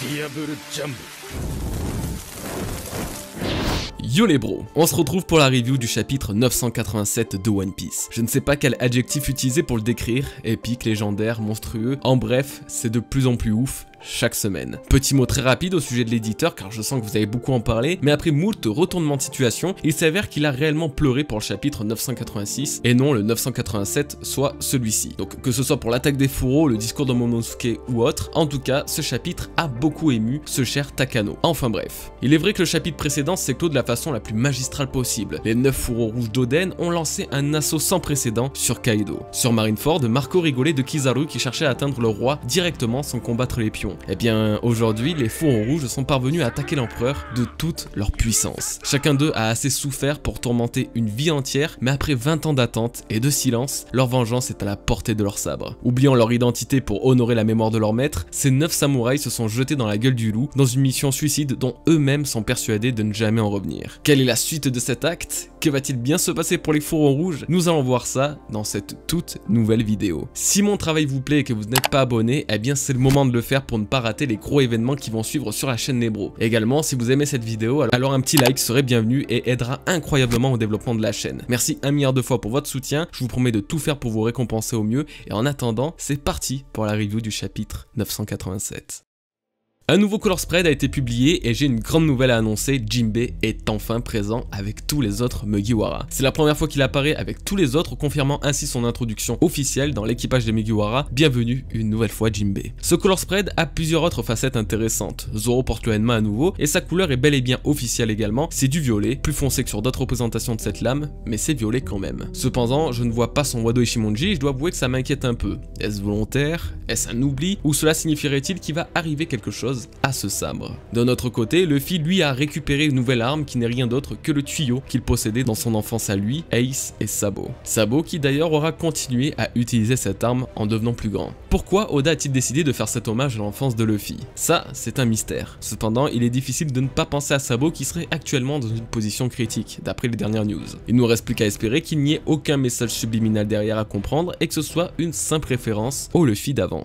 Yo les bros, on se retrouve pour la review du chapitre 987 de One Piece. Je ne sais pas quel adjectif utiliser pour le décrire, épique, légendaire, monstrueux, en bref, c'est de plus en plus ouf chaque semaine. Petit mot très rapide au sujet de l'éditeur car je sens que vous avez beaucoup en parlé, mais après moult retournements de situation, il s'avère qu'il a réellement pleuré pour le chapitre 986 et non le 987, soit celui-ci. Donc que ce soit pour l'attaque des fourreaux, le discours de Momonosuke ou autre, en tout cas ce chapitre a beaucoup ému ce cher Takano. Enfin bref, il est vrai que le chapitre précédent s'est clos de la façon la plus magistrale possible. Les 9 fourreaux rouges d'Oden ont lancé un assaut sans précédent sur Kaido. Sur Marineford, Marco rigolait de Kizaru qui cherchait à atteindre le roi directement sans combattre les pions. Et bien aujourd'hui, les fourreaux rouges sont parvenus à attaquer l'empereur de toute leur puissance. Chacun d'eux a assez souffert pour tourmenter une vie entière, mais après 20 ans d'attente et de silence, leur vengeance est à la portée de leur sabre. Oubliant leur identité pour honorer la mémoire de leur maître, ces 9 samouraïs se sont jetés dans la gueule du loup dans une mission suicide dont eux-mêmes sont persuadés de ne jamais en revenir. Quelle est la suite de cet acte? Que va-t-il bien se passer pour les fourreaux rouges? Nous allons voir ça dans cette toute nouvelle vidéo. Si mon travail vous plaît et que vous n'êtes pas abonné, eh bien c'est le moment de le faire pour ne pas rater les gros événements qui vont suivre sur la chaîne Les Bros. Également, si vous aimez cette vidéo, alors un petit like serait bienvenu et aidera incroyablement au développement de la chaîne. Merci 1 milliard de fois pour votre soutien, je vous promets de tout faire pour vous récompenser au mieux, et en attendant, c'est parti pour la review du chapitre 987. Un nouveau color spread a été publié et j'ai une grande nouvelle à annoncer, Jinbei est enfin présent avec tous les autres Mugiwara. C'est la première fois qu'il apparaît avec tous les autres, confirmant ainsi son introduction officielle dans l'équipage des Mugiwara. Bienvenue une nouvelle fois Jinbei. Ce color spread a plusieurs autres facettes intéressantes. Zoro porte le Enma à nouveau et sa couleur est bel et bien officielle également, c'est du violet, plus foncé que sur d'autres représentations de cette lame, mais c'est violet quand même. Cependant, je ne vois pas son Wado Ishimonji et je dois avouer que ça m'inquiète un peu. Est-ce volontaire? Est-ce un oubli? Ou cela signifierait-il qu'il va arriver quelque chose à ce sabre? D'un autre côté, Luffy lui a récupéré une nouvelle arme qui n'est rien d'autre que le tuyau qu'il possédait dans son enfance à lui, Ace et Sabo. Sabo qui d'ailleurs aura continué à utiliser cette arme en devenant plus grand. Pourquoi Oda a-t-il décidé de faire cet hommage à l'enfance de Luffy? Ça, c'est un mystère. Cependant, il est difficile de ne pas penser à Sabo qui serait actuellement dans une position critique, d'après les dernières news. Il nous reste plus qu'à espérer qu'il n'y ait aucun message subliminal derrière à comprendre et que ce soit une simple référence au Luffy d'avant.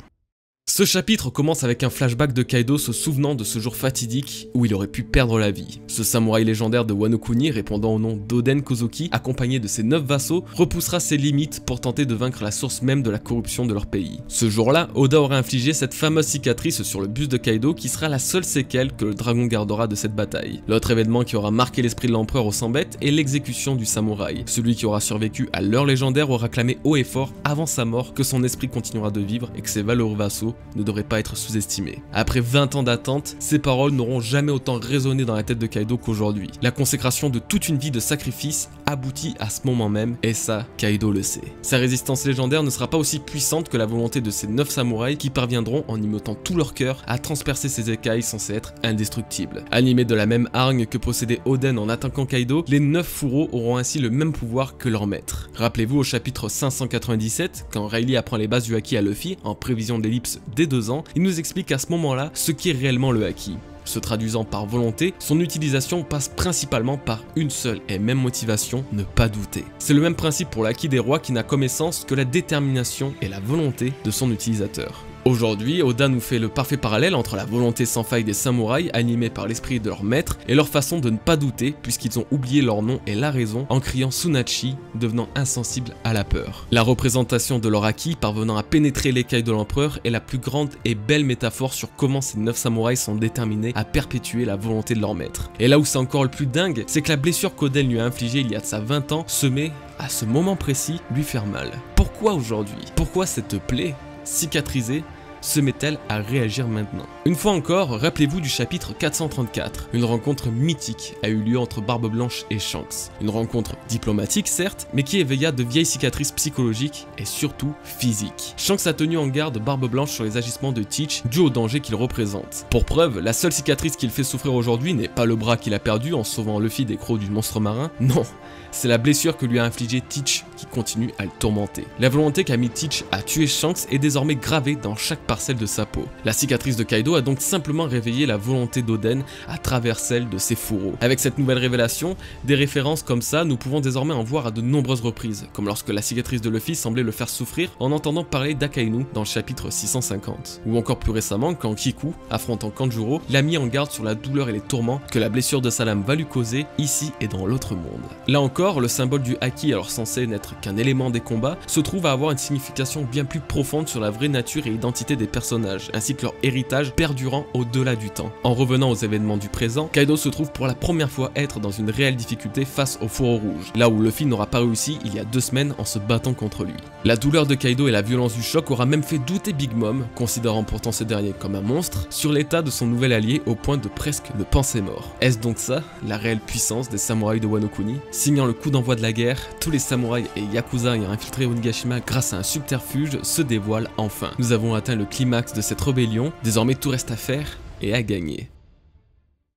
Ce chapitre commence avec un flashback de Kaido se souvenant de ce jour fatidique où il aurait pu perdre la vie. Ce samouraï légendaire de Wano Kuni, répondant au nom d'Oden Kozuki, accompagné de ses 9 vassaux, repoussera ses limites pour tenter de vaincre la source même de la corruption de leur pays. Ce jour-là, Oda aura infligé cette fameuse cicatrice sur le buste de Kaido qui sera la seule séquelle que le dragon gardera de cette bataille. L'autre événement qui aura marqué l'esprit de l'empereur au 100 bêtes est l'exécution du samouraï. Celui qui aura survécu à l'heure légendaire aura clamé haut et fort avant sa mort que son esprit continuera de vivre et que ses valeureux vassaux ne devrait pas être sous-estimé. Après 20 ans d'attente, ces paroles n'auront jamais autant résonné dans la tête de Kaido qu'aujourd'hui. La consécration de toute une vie de sacrifice aboutit à ce moment même, et ça, Kaido le sait. Sa résistance légendaire ne sera pas aussi puissante que la volonté de ces 9 samouraïs qui parviendront, en y mettant tout leur cœur, à transpercer ces écailles censées être indestructibles. Animés de la même hargne que possédait Oden en attaquant Kaido, les 9 fourreaux auront ainsi le même pouvoir que leur maître. Rappelez-vous au chapitre 597, quand Rayleigh apprend les bases du haki à Luffy, en prévision de l'ellipse des 2 ans, il nous explique à ce moment-là ce qu'est réellement le haki. Se traduisant par volonté, son utilisation passe principalement par une seule et même motivation, ne pas douter. C'est le même principe pour l'acquis des rois qui n'a comme essence que la détermination et la volonté de son utilisateur. Aujourd'hui, Oda nous fait le parfait parallèle entre la volonté sans faille des samouraïs animés par l'esprit de leur maître et leur façon de ne pas douter puisqu'ils ont oublié leur nom et la raison en criant Sunachi, devenant insensibles à la peur. La représentation de leur haki parvenant à pénétrer l'écaille de l'empereur est la plus grande et belle métaphore sur comment ces 9 samouraïs sont déterminés à perpétuer la volonté de leur maître. Et là où c'est encore le plus dingue, c'est que la blessure qu'Oden lui a infligée il y a de ça 20 ans se met, à ce moment précis, lui faire mal. Pourquoi aujourd'hui? Pourquoi cette plaie cicatrisée se met-elle à réagir maintenant? Une fois encore, rappelez-vous du chapitre 434. Une rencontre mythique a eu lieu entre Barbe Blanche et Shanks. Une rencontre diplomatique certes, mais qui éveilla de vieilles cicatrices psychologiques et surtout physiques. Shanks a tenu en garde Barbe Blanche sur les agissements de Teach dû au danger qu'il représente. Pour preuve, la seule cicatrice qu'il fait souffrir aujourd'hui n'est pas le bras qu'il a perdu en sauvant Luffy des crocs du monstre marin, non, c'est la blessure que lui a infligée Teach qui continue à le tourmenter. La volonté qu'a mis Teach à tuer Shanks est désormais gravée dans chaque partie par celle de sa peau. La cicatrice de Kaido a donc simplement réveillé la volonté d'Oden à travers celle de ses fourreaux. Avec cette nouvelle révélation, des références comme ça, nous pouvons désormais en voir à de nombreuses reprises, comme lorsque la cicatrice de Luffy semblait le faire souffrir en entendant parler d'Akainu dans le chapitre 650. Ou encore plus récemment quand Kiku, affrontant Kanjuro, l'a mis en garde sur la douleur et les tourments que la blessure de sa lame va lui causer ici et dans l'autre monde. Là encore, le symbole du haki, alors censé n'être qu'un élément des combats, se trouve à avoir une signification bien plus profonde sur la vraie nature et identité des personnages, ainsi que leur héritage perdurant au-delà du temps. En revenant aux événements du présent, Kaido se trouve pour la première fois être dans une réelle difficulté face au fourreau rouge, là où Luffy n'aura pas réussi il y a 2 semaines en se battant contre lui. La douleur de Kaido et la violence du choc aura même fait douter Big Mom, considérant pourtant ce dernier comme un monstre, sur l'état de son nouvel allié au point de presque le penser mort. Est-ce donc ça, la réelle puissance des samouraïs de Wano Kuni? Signant le coup d'envoi de la guerre, tous les samouraïs et yakuza ayant infiltré Onigashima grâce à un subterfuge se dévoilent enfin. Nous avons atteint le climax de cette rébellion, désormais tout reste à faire et à gagner.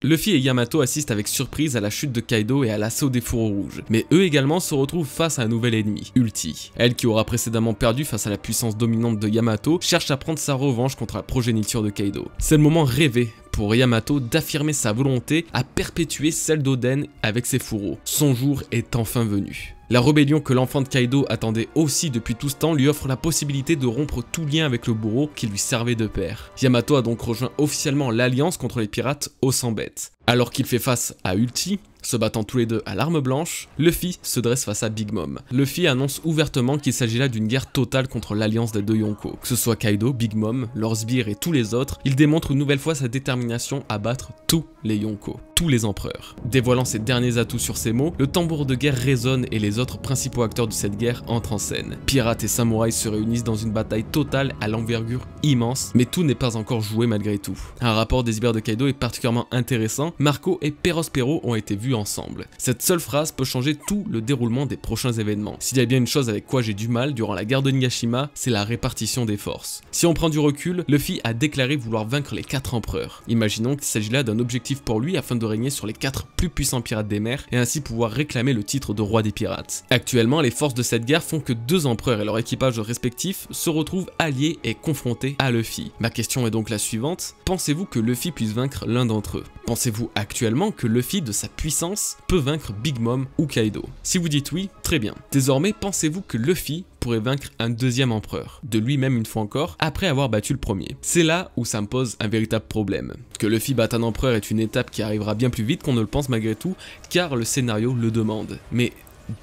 Luffy et Yamato assistent avec surprise à la chute de Kaido et à l'assaut des fourreaux rouges, mais eux également se retrouvent face à un nouvel ennemi, Ulti. Elle, qui aura précédemment perdu face à la puissance dominante de Yamato, cherche à prendre sa revanche contre la progéniture de Kaido. C'est le moment rêvé pour Yamato d'affirmer sa volonté à perpétuer celle d'Oden avec ses fourreaux. Son jour est enfin venu. La rébellion que l'enfant de Kaido attendait aussi depuis tout ce temps lui offre la possibilité de rompre tout lien avec le bourreau qui lui servait de père. Yamato a donc rejoint officiellement l'alliance contre les pirates au 100 bêtes. Alors qu'il fait face à Ulti, se battant tous les deux à l'arme blanche, Luffy se dresse face à Big Mom. Luffy annonce ouvertement qu'il s'agit là d'une guerre totale contre l'alliance des deux Yonko. Que ce soit Kaido, Big Mom, leurs sbires et tous les autres, il démontre une nouvelle fois sa détermination à battre tous les Yonko, tous les empereurs. Dévoilant ses derniers atouts sur ces mots, le tambour de guerre résonne et les autres principaux acteurs de cette guerre entrent en scène. Pirates et samouraïs se réunissent dans une bataille totale à l'envergure immense, mais tout n'est pas encore joué malgré tout. Un rapport des sbires de Kaido est particulièrement intéressant. Marco et Perospero ont été vus ensemble. Cette seule phrase peut changer tout le déroulement des prochains événements. S'il y a bien une chose avec quoi j'ai du mal durant la guerre de Nigashima, c'est la répartition des forces. Si on prend du recul, Luffy a déclaré vouloir vaincre les 4 empereurs. Imaginons qu'il s'agit là d'un objectif pour lui afin de régner sur les 4 plus puissants pirates des mers et ainsi pouvoir réclamer le titre de roi des pirates. Actuellement, les forces de cette guerre font que 2 empereurs et leurs équipages respectifs se retrouvent alliés et confrontés à Luffy. Ma question est donc la suivante: pensez-vous que Luffy puisse vaincre l'un d'entre eux? Pensez-vous actuellement que Luffy, de sa puissance, peut vaincre Big Mom ou Kaido? Si vous dites oui, très bien. Désormais, pensez-vous que Luffy pourrait vaincre un deuxième empereur, de lui-même une fois encore, après avoir battu le premier? C'est là où ça me pose un véritable problème. Que Luffy batte un empereur est une étape qui arrivera bien plus vite qu'on ne le pense malgré tout, car le scénario le demande. Mais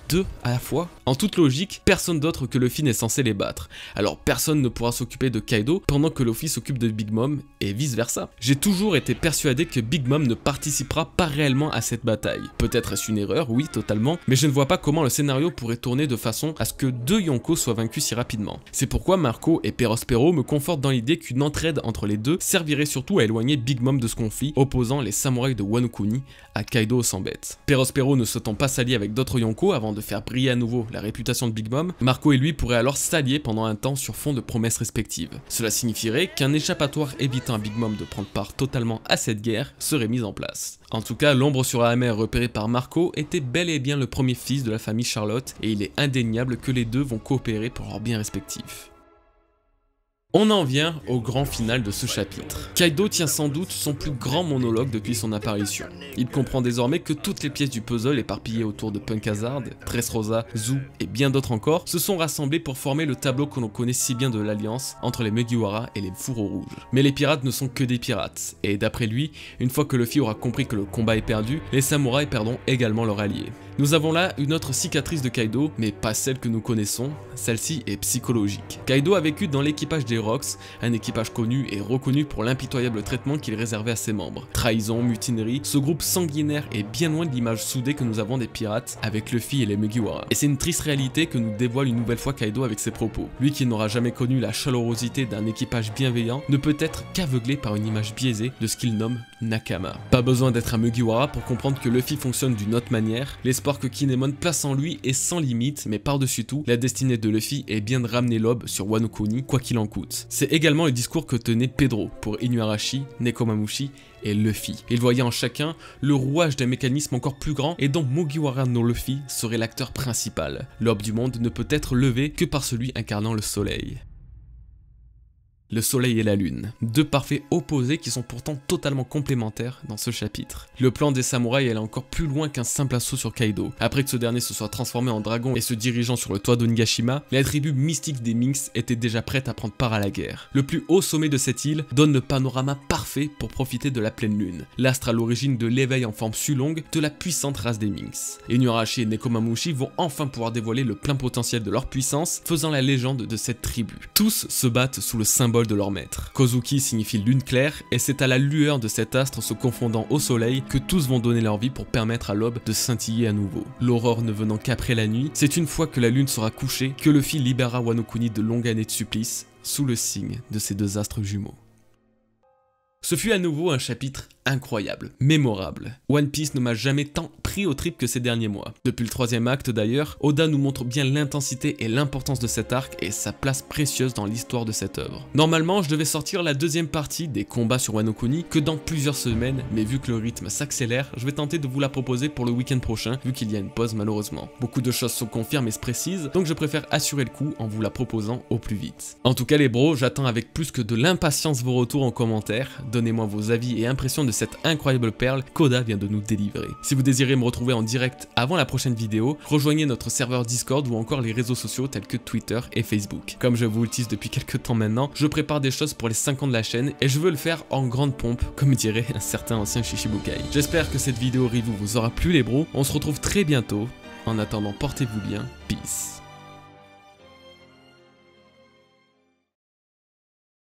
2 à la fois? En toute logique, personne d'autre que Luffy n'est censé les battre. Alors personne ne pourra s'occuper de Kaido pendant que Luffy s'occupe de Big Mom et vice versa. J'ai toujours été persuadé que Big Mom ne participera pas réellement à cette bataille. Peut-être est-ce une erreur, oui totalement, mais je ne vois pas comment le scénario pourrait tourner de façon à ce que 2 Yonko soient vaincus si rapidement. C'est pourquoi Marco et Perospero me confortent dans l'idée qu'une entraide entre les deux servirait surtout à éloigner Big Mom de ce conflit, opposant les samouraïs de Wano Kuni à Kaido sans bête. Perospero ne souhaitant pas s'allier avec d'autres Yonko avant de faire briller à nouveau la réputation de Big Mom, Marco et lui pourraient alors s'allier pendant un temps sur fond de promesses respectives. Cela signifierait qu'un échappatoire évitant à Big Mom de prendre part totalement à cette guerre serait mis en place. En tout cas, l'ombre sur la mer repérée par Marco était bel et bien le premier fils de la famille Charlotte et il est indéniable que les deux vont coopérer pour leur bien respectif. On en vient au grand final de ce chapitre. Kaido tient sans doute son plus grand monologue depuis son apparition. Il comprend désormais que toutes les pièces du puzzle éparpillées autour de Punk Hazard, Dressrosa, Zou et bien d'autres encore se sont rassemblées pour former le tableau que l'on connaît si bien de l'alliance entre les Mugiwara et les Fourreaux Rouges. Mais les pirates ne sont que des pirates, et d'après lui, une fois que Luffy aura compris que le combat est perdu, les samouraïs perdront également leur allié. Nous avons là une autre cicatrice de Kaido, mais pas celle que nous connaissons, celle-ci est psychologique. Kaido a vécu dans l'équipage des Rocks, un équipage connu et reconnu pour l'impitoyable traitement qu'il réservait à ses membres. Trahison, mutinerie, ce groupe sanguinaire est bien loin de l'image soudée que nous avons des pirates avec Luffy et les Mugiwara. Et c'est une triste réalité que nous dévoile une nouvelle fois Kaido avec ses propos. Lui qui n'aura jamais connu la chaleurosité d'un équipage bienveillant ne peut être qu'aveuglé par une image biaisée de ce qu'il nomme Nakama. Pas besoin d'être un Mugiwara pour comprendre que Luffy fonctionne d'une autre manière. L'espoir que Kinemon place en lui est sans limite, mais par-dessus tout, la destinée de Luffy est bien de ramener l'aube sur Wano Kuni, quoi qu'il en coûte. C'est également le discours que tenait Pedro pour Inuarashi, Nekomamushi et Luffy. Il voyait en chacun le rouage d'un mécanisme encore plus grand et dont Mugiwara no Luffy serait l'acteur principal. L'aube du monde ne peut être levée que par celui incarnant le soleil. Le soleil et la lune, deux parfaits opposés qui sont pourtant totalement complémentaires dans ce chapitre. Le plan des samouraïs est encore plus loin qu'un simple assaut sur Kaido. Après que ce dernier se soit transformé en dragon et se dirigeant sur le toit d'Onigashima, les tribus mystiques des Minks étaient déjà prêtes à prendre part à la guerre. Le plus haut sommet de cette île donne le panorama parfait pour profiter de la pleine lune, l'astre à l'origine de l'éveil en forme Sulong de la puissante race des Minks. Inuarashi et Nekomamushi vont enfin pouvoir dévoiler le plein potentiel de leur puissance, faisant la légende de cette tribu. Tous se battent sous le symbole de leur maître. Kozuki signifie lune claire et c'est à la lueur de cet astre se confondant au soleil que tous vont donner leur vie pour permettre à l'aube de scintiller à nouveau. L'aurore ne venant qu'après la nuit, c'est une fois que la lune sera couchée que Luffy libérera Wano Kuni de longues années de supplice sous le signe de ces deux astres jumeaux. Ce fut à nouveau un chapitre incroyable, mémorable. One Piece ne m'a jamais tant pris au trip que ces derniers mois. Depuis le 3e acte d'ailleurs, Oda nous montre bien l'intensité et l'importance de cet arc et sa place précieuse dans l'histoire de cette œuvre. Normalement, je devais sortir la deuxième partie des combats sur Wano Kuni que dans plusieurs semaines, mais vu que le rythme s'accélère, je vais tenter de vous la proposer pour le week-end prochain, vu qu'il y a une pause malheureusement. Beaucoup de choses sont confirmées et se précisent, donc je préfère assurer le coup en vous la proposant au plus vite. En tout cas les bros, j'attends avec plus que de l'impatience vos retours en commentaire, donnez-moi vos avis et impressions de cette incroyable perle qu'Oda vient de nous délivrer. Si vous désirez me retrouver en direct avant la prochaine vidéo, rejoignez notre serveur Discord ou encore les réseaux sociaux tels que Twitter et Facebook. Comme je vous le tease depuis quelques temps maintenant, je prépare des choses pour les 5 ans de la chaîne et je veux le faire en grande pompe, comme dirait un certain ancien Shishibukai. J'espère que cette vidéo review vous aura plu les bros, on se retrouve très bientôt. En attendant, portez-vous bien, peace.